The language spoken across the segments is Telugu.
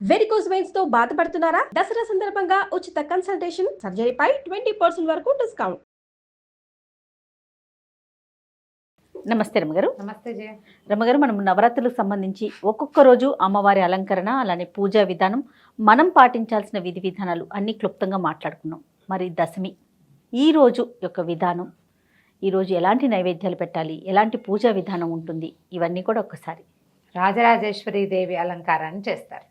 వెరికోస్ వెయిన్స్ తో బాధపడుతున్నారా? దసరా సందర్భంగా ఉచిత కన్సల్టేషన్, సర్జరీపై 20% వరకు డిస్కౌంట్. నమస్తే రమగారు. నమస్తే జయ. రమగారు, మనం నవరాత్రులకు సంబంధించి ఒక్కొక్క రోజు అమ్మవారి అలంకరణ, అలానే పూజా విధానం, మనం పాటించాల్సిన విధి విధానాలు అన్నీ క్లుప్తంగా మాట్లాడుకున్నాం. మరి దశమి ఈ రోజు యొక్క విధానం, ఈరోజు ఎలాంటి నైవేద్యాలు పెట్టాలి, ఎలాంటి పూజా విధానం ఉంటుంది, ఇవన్నీ కూడా ఒక్కసారి. రాజరాజేశ్వరి దేవి అలంకారాన్ని చేస్తారు.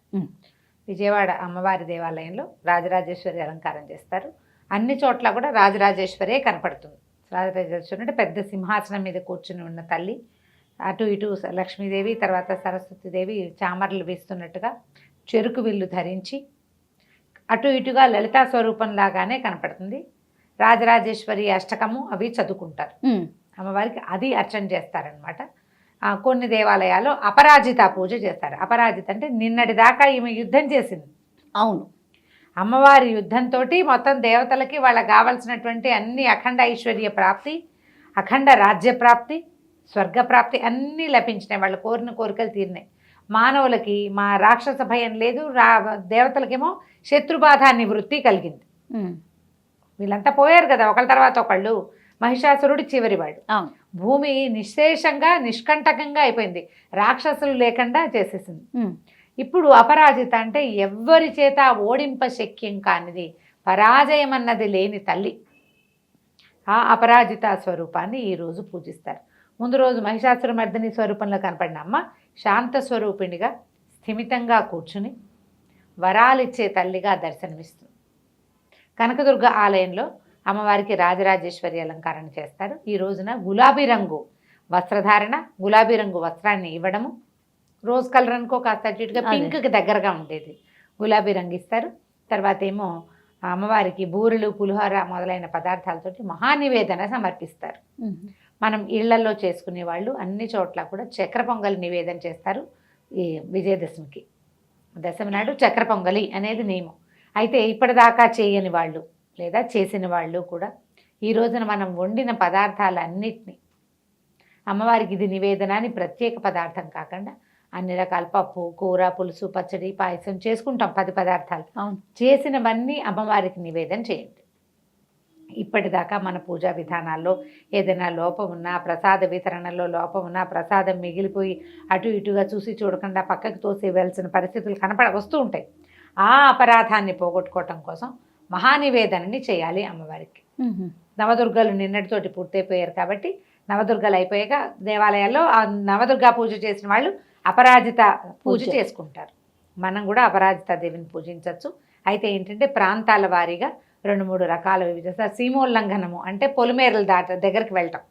విజయవాడ అమ్మవారి దేవాలయంలో రాజరాజేశ్వరి అలంకారం చేస్తారు. అన్ని చోట్ల కూడా రాజరాజేశ్వరే కనపడుతుంది. రాజరాజేశ్వరి అంటే పెద్ద సింహాసనం మీద కూర్చుని ఉన్న తల్లి, అటు ఇటు లక్ష్మీదేవి, తర్వాత సరస్వతీదేవి చామర్లు వీస్తున్నట్టుగా చెరుకు విల్లు ధరించి అటు ఇటుగా లలితా స్వరూపంలాగానే కనపడుతుంది. రాజరాజేశ్వరి అష్టకము అవి చదువుకుంటారు. అమ్మవారికి అది అర్చన చేస్తారనమాట. కొన్ని దేవాలయాల్లో అపరాజిత పూజ చేస్తారు. అపరాజిత అంటే నిన్నటి దాకా ఈమె యుద్ధం చేసింది. అవును, అమ్మవారి యుద్ధంతో మొత్తం దేవతలకి వాళ్ళకి కావలసినటువంటి అన్ని అఖండ ఐశ్వర్య ప్రాప్తి, అఖండ రాజ్య ప్రాప్తి, స్వర్గప్రాప్తి అన్నీ లభించినాయి. వాళ్ళు కోరిన కోరికలు తీరినాయి. మానవులకి మా రాక్షస భయం లేదు, దేవతలకేమో శత్రుబాధ నివృత్తి కలిగింది. వీళ్ళంతా పోయారు కదా ఒకళ్ళ తర్వాత ఒకళ్ళు. మహిషాసురుడు చివరివాడు. భూమి నిశ్శేషంగా నిష్కంటకంగా అయిపోయింది, రాక్షసులు లేకుండా చేసేసింది. ఇప్పుడు అపరాజిత అంటే ఎవ్వరి చేత ఓడింప శక్యం కానిది, పరాజయం అన్నది లేని తల్లి. ఆ అపరాజిత స్వరూపాన్ని ఈరోజు పూజిస్తారు. ముందు రోజు మహిషాసుర మర్దిని స్వరూపంలో కనపడిన అమ్మ శాంత స్వరూపిణిగా స్థిమితంగా కూర్చుని వరాలిచ్చే తల్లిగా దర్శనమిస్తుంది. కనకదుర్గ ఆలయంలో అమ్మవారికి రాజరాజేశ్వరి అలంకారణ చేస్తారు. ఈ రోజున గులాబీ రంగు వస్త్రధారణ, గులాబీ రంగు వస్త్రాన్ని ఇవ్వడము, రోజ్ కలర్ అనుకో కాస్త అటుగా పింక్కి దగ్గరగా ఉండేది గులాబీ రంగు ఇస్తారు. తర్వాత ఏమో అమ్మవారికి బూరెలు, పులిహోర మొదలైన పదార్థాలతోటి మహానివేదన సమర్పిస్తారు. మనం ఇళ్లలో చేసుకునే వాళ్ళు అన్ని చోట్ల కూడా చక్కెర పొంగలి నివేదన చేస్తారు. ఈ విజయదశమికి, దశమి నాడు చక్కెర పొంగలి అనేది నియమం. అయితే ఇప్పటిదాకా చేయని వాళ్ళు లేదా చేసిన వాళ్ళు కూడా ఈ రోజున మనం వండిన పదార్థాలన్నిటినీ అమ్మవారికి ఇది నివేదన అని ప్రత్యేక పదార్థం కాకుండా అన్ని రకాల పప్పు, కూర, పులుసు, పచ్చడి, పాయసం చేసుకుంటాం. 10 పదార్థాలు చేసినవన్నీ అమ్మవారికి నివేదన చేయండి. ఇప్పటిదాకా మన పూజా విధానాల్లో ఏదైనా లోపం ఉన్నా, ప్రసాద వితరణలో లోపం ఉన్నా, ప్రసాదం మిగిలిపోయి అటు ఇటుగా చూసి చూడకుండా పక్కకు తోసేవలసిన పరిస్థితులు వస్తూ ఉంటాయి. ఆ అపరాధాన్ని పోగొట్టుకోవటం కోసం మహానివేదనని చేయాలి అమ్మవారికి. నవదుర్గలు నిన్నటితోటి పూర్తయిపోయారు కాబట్టి నవదుర్గలు అయిపోయాక దేవాలయాల్లో ఆ నవదుర్గా పూజ చేసిన వాళ్ళు అపరాజిత పూజ చేసుకుంటారు. మనం కూడా అపరాజిత దేవిని పూజించవచ్చు. అయితే ఏంటంటే ప్రాంతాల వారీగా 2-3 రకాల వివిధ సీమోల్లంఘనము అంటే పొలిమేరల దగ్గరికి వెళ్ళటం,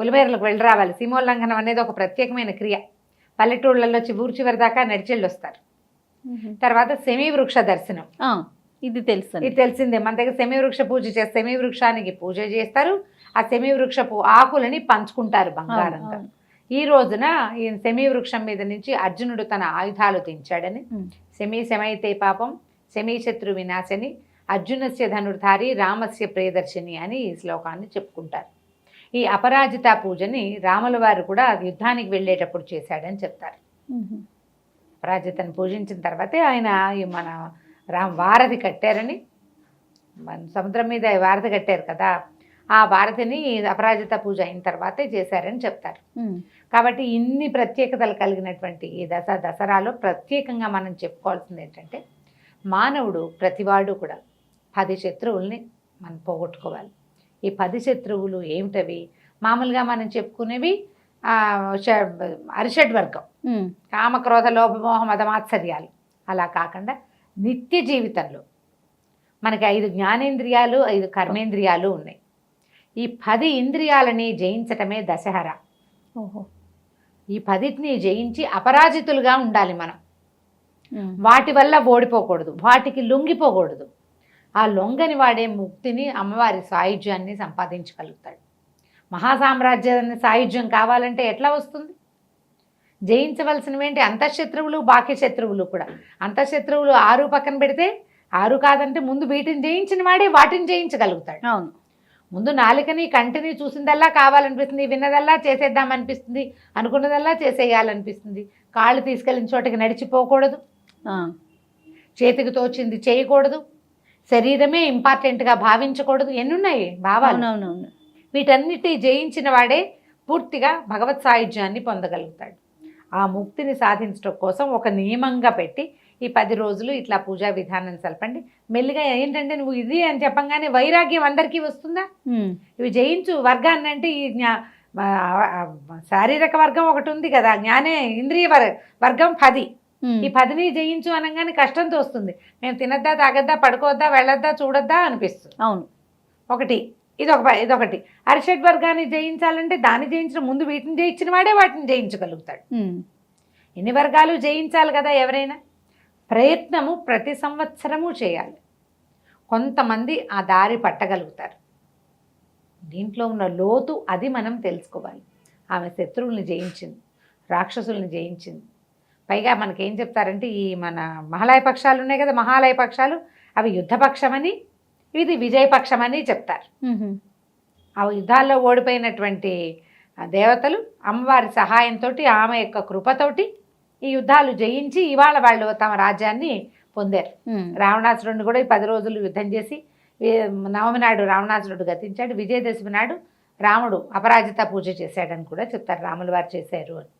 పొలిమేరలకు వెళ్ళి రావాలి. సీమోల్లంఘనం అనేది ఒక ప్రత్యేకమైన క్రియ. పల్లెటూళ్ళల్లో ఊరు చివరి దాకా నడిచెళ్ళు వస్తారు. తర్వాత సెమీ వృక్ష దర్శనం, ఇది తెలిసిందే. మన దగ్గర సెమీ వృక్ష పూజ చేస్తారు. సెమీ వృక్షానికి పూజ చేస్తారు. ఆ సెమీ వృక్షపు ఆకులని పంచుకుంటారు బంగారంగా. ఈ రోజున ఈ సెమీ వృక్షం మీద నుంచి అర్జునుడు తన ఆయుధాలు దించాడని, శమైతే పాపం శమీ శత్రు వినాశని, అర్జునస్య ధనుర్ధారి రామస్య ప్రియదర్శిని అని ఈ శ్లోకాన్ని చెప్పుకుంటారు. ఈ అపరాజిత పూజని రాముల వారు కూడా యుద్ధానికి వెళ్ళేటప్పుడు చేశాడని చెప్తారు. అపరాజితను పూజించిన తర్వాతే ఆయన మన వారధి కట్టారని, మన సముద్రం మీద వారధి కట్టారు కదా, ఆ వారధిని అపరాజిత పూజ అయిన తర్వాతే చేశారని చెప్తారు. కాబట్టి ఇన్ని ప్రత్యేకతలు కలిగినటువంటి ఈ దసరాలో ప్రత్యేకంగా మనం చెప్పుకోవాల్సింది ఏంటంటే, మానవుడు ప్రతివాడు కూడా 10 శత్రువుల్ని మనం పోగొట్టుకోవాలి. ఈ 10 శత్రువులు ఏమిటవి? మామూలుగా మనం చెప్పుకునేవి అరిషడ్వర్గం, కామక్రోధ లోభమోహ మదమాత్సర్యాలు. అలా కాకుండా నిత్య జీవితంలో మనకి 5 జ్ఞానేంద్రియాలు, 5 కర్మేంద్రియాలు ఉన్నాయి. ఈ 10 ఇంద్రియాలని జయించటమే దశహర. ఈ 10ని జయించి అపరాజితులుగా ఉండాలి మనం. వాటి వల్ల ఓడిపోకూడదు, వాటికి లొంగిపోకూడదు. ఆ లొంగని వాడే ముక్తిని, అమ్మవారి సాయుధ్యాన్ని సంపాదించగలుగుతాడు. మహాసామ్రాజ్యాన్ని సాయుధ్యం కావాలంటే ఎట్లా వస్తుంది? జయించవలసినవేంటి? అంతఃశత్రువులు, బాహ్య శత్రువులు కూడా. అంతఃశత్రువులు 6 పక్కన పెడితే 6 కాదంటే ముందు వీటిని జయించిన వాడే వాటిని జయించగలుగుతాడు. అవును, ముందు నాలుకని కంటిని చూసిందల్లా కావాలనిపిస్తుంది, విన్నదల్లా చేసేద్దామనిపిస్తుంది, అనుకున్నదల్లా చేసేయాలనిపిస్తుంది. కాళ్ళు తీసుకెళ్ళిన చోటకి నడిచిపోకూడదు, ఆ, చేతికి తోచింది చేయకూడదు, శరీరమే ఇంపార్టెంట్గా భావించకూడదు, ఎన్నున్నాయి భావాలు. అవునవునవును. వీటన్నిటి జయించిన వాడే పూర్తిగా భగవత్ సాయుధ్యాన్ని పొందగలుగుతాడు. ఆ ముక్తిని సాధించడం కోసం ఒక నియమంగా పెట్టి ఈ 10 రోజులు ఇట్లా పూజా విధానం సలపండి. మెల్లిగా ఏంటంటే నువ్వు ఇది అని చెప్పంగానే వైరాగ్యం అందరికీ వస్తుందా? ఉమ్, ఇవి జయించు వర్గాన్ని అంటే ఈ శారీరక వర్గం ఒకటి ఉంది కదా, జ్ఞానే ఇంద్రియ వర్గం 10. ఉమ్, ఈ 10ని జయించు అనగానే కష్టంతో వస్తుంది. మేము తినద్దా, తాగద్దా, పడుకోవద్దా, వెళ్ళొద్దా, చూడొద్దా అనిపిస్తుంది. అవును. ఒకటి ఇదొకటి. అరిషడ్ వర్గాన్ని జయించాలంటే దాన్ని జయించిన ముందు వీటిని జయించిన వాడే వాటిని జయించగలుగుతాడు. ఉమ్, ఎన్ని వర్గాలు జయించాలి కదా ఎవరైనా. ప్రయత్నము ప్రతి సంవత్సరము చేయాలి. కొంతమంది ఆ దారి పట్టగలుగుతారు. దీంట్లో ఉన్న లోతు అది మనం తెలుసుకోవాలి. ఆమె శత్రువుల్ని జయించింది, రాక్షసుల్ని జయించింది. పైగా మనకేం చెప్తారంటే ఈ మన మహాలయ పక్షాలు ఉన్నాయి కదా, మహాలయ పక్షాలు అవి యుద్ధపక్షమని, ఇది విజయపక్షమని చెప్తారు. ఉహు, ఆ యుద్ధాల్లో ఓడిపోయినటువంటి దేవతలు అమ్మవారి సహాయంతో, ఆమె యొక్క కృపతోటి ఈ యుద్ధాలు జయించి ఇవాళ వాళ్ళు తమ రాజ్యాన్ని పొందారు. ఉమ్, రావణాసురుడిని కూడా ఈ 10 రోజులు యుద్ధం చేసి నవమి నాడు రావణాసురుడు గతించాడు. విజయదశమి నాడు రాముడు అపరాజిత పూజ చేశాడని కూడా చెప్తారు, రాముల వారు చేశారు అని.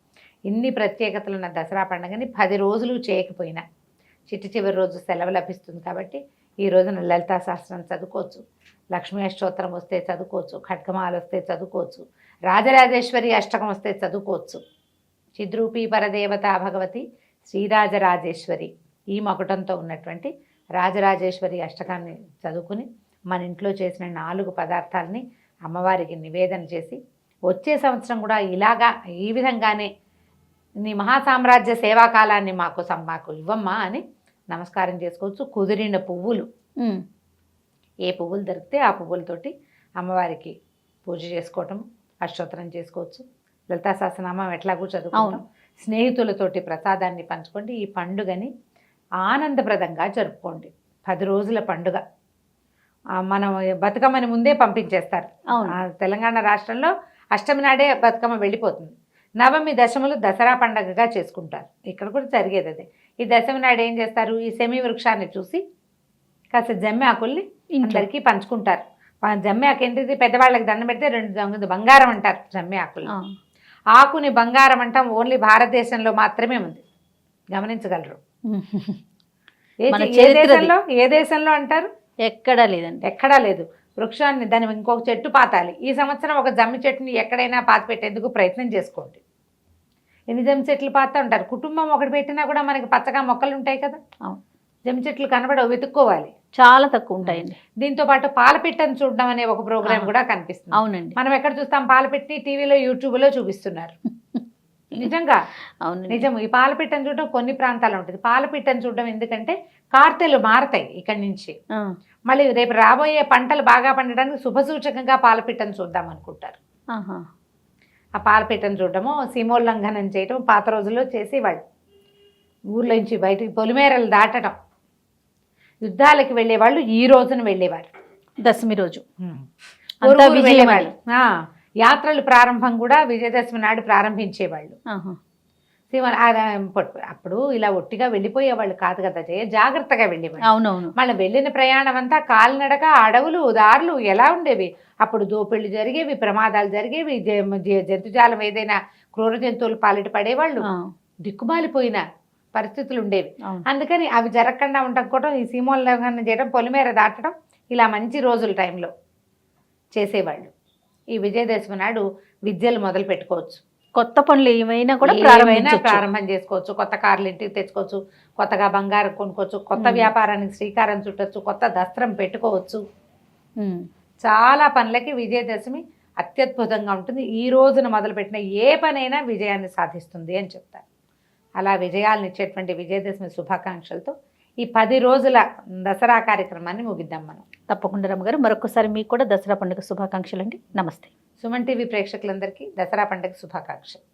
ఇన్ని ప్రత్యేకతలు ఉన్న దసరా పండుగని 10 రోజులు చేయకపోయినా చివరి రోజు సెలవు లభిస్తుంది కాబట్టి ఈ రోజున లలితా సహస్రం చదువుకోవచ్చు, లక్ష్మీ అష్టోత్తరం వస్తే చదువుకోవచ్చు, ఖడ్గమాలు వస్తే చదువుకోవచ్చు, రాజరాజేశ్వరి అష్టకం వస్తే చదువుకోవచ్చు. చిద్రూపీ పరదేవత భగవతి శ్రీరాజరాజేశ్వరి ఈ మకుటంతో ఉన్నటువంటి రాజరాజేశ్వరి అష్టకాన్ని చదువుకుని మన ఇంట్లో చేసిన 4 పదార్థాలని అమ్మవారికి నివేదన చేసి వచ్చే సంవత్సరం కూడా ఇలాగా ఈ విధంగానే నీ మహాసామ్రాజ్య సేవాకాలాన్ని మాకు ఇవ్వమ్మా అని నమస్కారం చేసుకోవచ్చు. కుదిరిన పువ్వులు, ఉమ్, ఏ పువ్వులు దొరికితే ఆ పువ్వులతోటి అమ్మవారికి పూజ చేసుకోవటం, అష్టోత్తరం చేసుకోవచ్చు. లలితా సహస్రనామం ఎట్లాగూ చదువుకుంటాం. స్నేహితులతోటి ప్రసాదాన్ని పంచుకోండి. ఈ పండుగని ఆనందప్రదంగా జరుపుకోండి. 10 రోజుల పండుగ. మనం బతుకమ్మని ముందే పంపించేస్తారు. తెలంగాణ రాష్ట్రంలో అష్టమి నాడే బతుకమ్మ వెళ్ళిపోతుంది. నవమి దశములు దసరా పండగగా చేసుకుంటారు. ఇక్కడ కూడా జరిగేది అదే. ఈ దశమి నాడు ఏం చేస్తారు, ఈ సెమి వృక్షాన్ని చూసి కాస్త జమ్మి ఆకుల్ని అందరికీ పంచుకుంటారు. జమ్మి ఆకు ఏంటిది, పెద్దవాళ్ళకి దండం పెడితే 2 బంగారం అంటారు జమ్మి ఆకులు. ఆకుని బంగారం అంటాం ఓన్లీ భారతదేశంలో మాత్రమే ఉంది, గమనించగలరు. ఏ దేశంలో అంటారు? ఎక్కడా లేదండి, ఎక్కడా లేదు. వృక్షాన్ని దాన్ని ఇంకొక చెట్టు పాతాలి. ఈ సంవత్సరం ఒక జమ్మి చెట్టుని ఎక్కడైనా పాతి పెట్టేందుకు ప్రయత్నం చేసుకోండి. ఎన్ని జమ్మి చెట్లు పాతా ఉంటారు. కుటుంబం ఒకటి పెట్టినా కూడా మనకి పచ్చగా మొక్కలు ఉంటాయి కదా, జమ్మి చెట్లు కనబడవు, వెతుక్కోవాలి, చాలా తక్కువ ఉంటాయండి. దీంతో పాటు పాలపిట్టను చూడడం అనే ఒక ప్రోగ్రామ్ కూడా కనిపిస్తుంది. అవునండి, మనం ఎక్కడ చూస్తాం, పాలపిట్టని టీవీలో యూట్యూబ్లో చూపిస్తున్నారు. నిజంగా అవును, నిజం. ఈ పాలపిట్టను చూడడం కొన్ని ప్రాంతాల్లో ఉంటుంది. పాలపిట్టను చూడడం ఎందుకంటే కార్తెలు మారతాయి ఇక్కడి నుంచి, మళ్ళీ రేపు రాబోయే పంటలు బాగా పండడానికి శుభసూచకంగా పాలపిట్టను చూద్దాం అనుకుంటారు. ఆ పాలపిట్టను చూడడము, సీమోల్లంఘనం చేయటం పాత రోజుల్లో చేసేవాళ్ళు. ఊర్లోంచి బయటికి పొలిమేరలు దాటడం, యుద్ధాలకు వెళ్ళేవాళ్ళు ఈ రోజున వెళ్ళేవాళ్ళు, దశమి రోజు వెళ్ళేవాళ్ళు. యాత్రలు ప్రారంభం కూడా విజయదశమి నాడు ప్రారంభించేవాళ్ళు. అప్పుడు ఇలా ఒట్టిగా వెళ్ళిపోయేవాళ్ళు కాదు కదా, జాగ్రత్తగా వెళ్ళేవాళ్ళు. అవునవును. మళ్ళీ వెళ్ళిన ప్రయాణం అంతా కాలినడక, అడవులు, దారులు ఎలా ఉండేవి. అప్పుడు దోపిళ్ళు జరిగేవి, ప్రమాదాలు జరిగేవి, జంతుజాలం ఏదైనా క్రూర జంతువులు పాలిట పడేవాళ్ళు, దిక్కుమాలిపోయిన పరిస్థితులు ఉండేవి. అందుకని అవి జరగకుండా ఉండడం కూడా ఈ సీమోల్లంఘనం చేయడం, పొలిమేర దాటడం ఇలా మంచి రోజుల టైంలో చేసేవాళ్ళు. ఈ విజయదశమి నాడు విద్యలు మొదలు పెట్టుకోవచ్చు, కొత్త పనులు ఏమైనా కూడా ప్రారంభం చేసుకోవచ్చు, కొత్త కార్లు ఇంటికి తెచ్చుకోవచ్చు, కొత్తగా బంగారం కొనుక్కోవచ్చు, కొత్త వ్యాపారానికి శ్రీకారం చుట్టచ్చు, కొత్త దస్త్రం పెట్టుకోవచ్చు. చాలా పనులకి విజయదశమి అత్యద్భుతంగా ఉంటుంది. ఈ రోజున మొదలుపెట్టిన ఏ పనైనా విజయాన్ని సాధిస్తుంది అని చెప్తారు. అలా విజయాలను ఇచ్చేటువంటి విజయదశమి శుభాకాంక్షలతో ఈ 10 రోజుల దసరా కార్యక్రమాన్ని ముగిద్దాం మనం. తప్పకుండా రమ్మగారు, మరొకసారి మీకు కూడా దసరా పండుగ శుభాకాంక్షలు అండి. నమస్తే. సుమన్ టీవీ ప్రేక్షకులందరికీ దసరా పండుగ శుభాకాంక్షలు.